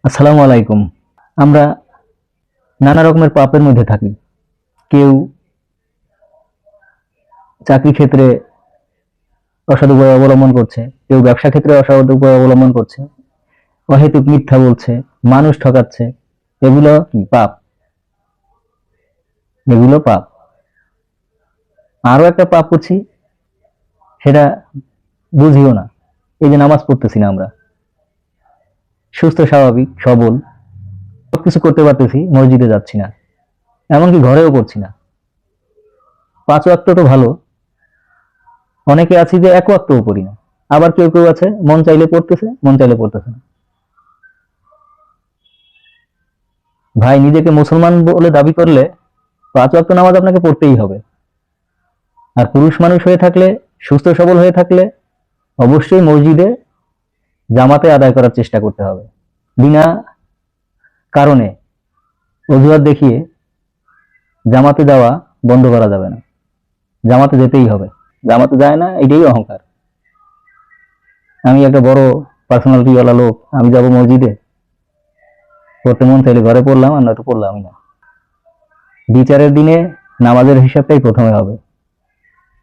আসসালামু আলাইকুম। আমরা নানা রকমের পাপের মধ্যে থাকি। কেউ চাকরি ক্ষেত্রে অসাধু উপায় অবলম্বন করছে, কেউ ব্যবসা ক্ষেত্রে অসাধু উপায় অবলম্বন করছে, অহেতুক মিথ্যা বলছে, মানুষ ঠকাচ্ছে। এগুলো কি পাপ? এগুলো পাপ। আরো একটা পাপ করছি, সেটা বুঝিও না। এই যে নামাজ পড়তেছি না আমরা, সুস্থ স্বাভাবিক সবল সবকিছু করতে পারতেছি, মসজিদে যাচ্ছি না, এমনকি ঘরেও পড়ছি না। 5 ওয়াক্ত তো ভালো, অনেকে আছি যে 1 ওয়াক্তও পড়ি না। আবার কেউ কেউ আছে মন চাইলে পড়তেছে, মন চাইলে পড়তেছে না। ভাই, নিজেকে মুসলমান বলে দাবি করলে 5 ওয়াক্ত নামাজ আপনাকে পড়তেই হবে। আর পুরুষ মানুষ হয়ে থাকলে, সুস্থ সবল হয়ে থাকলে অবশ্যই মসজিদে জামাতে আদায় করার চেষ্টা করতে হবে। বিনা কারণে অজুহাত দেখিয়ে জামাতে যাওয়া বন্ধ করা যাবে না। জামাতে যেতেই হবে। জামাতে যায় না, এটাই অহংকার। আমি একটা বড় পার্সোনালিটিওয়ালা লোক, আমি যাব মসজিদে, পড়তে মন চাইলে ঘরে পড়লাম, আর নয়তো পড়লামই না। বিচারের দিনে নামাজের হিসাবটাই প্রথমে হবে।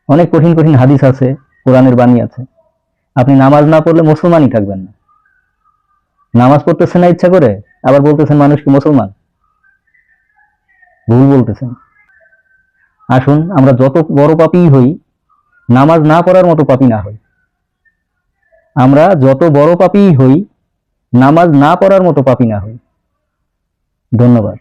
অনেক কঠিন কঠিন হাদিস আছে, কোরআনের বাণী আছে। আপনি নামাজ না পড়লে মুসলমানই থাকবেন না। নামাজ পড়তেছেন না ইচ্ছা করে, আবার বলতেছেন মানুষকে মুসলমান। ভুল বলতেছেন। আসুন আমরা যত বড় পাপী হই, নামাজ না পড়ার মতো পাপী না হই। আমরা যত বড় পাপী হই, নামাজ না পড়ার মতো পাপী না হই। ধন্যবাদ।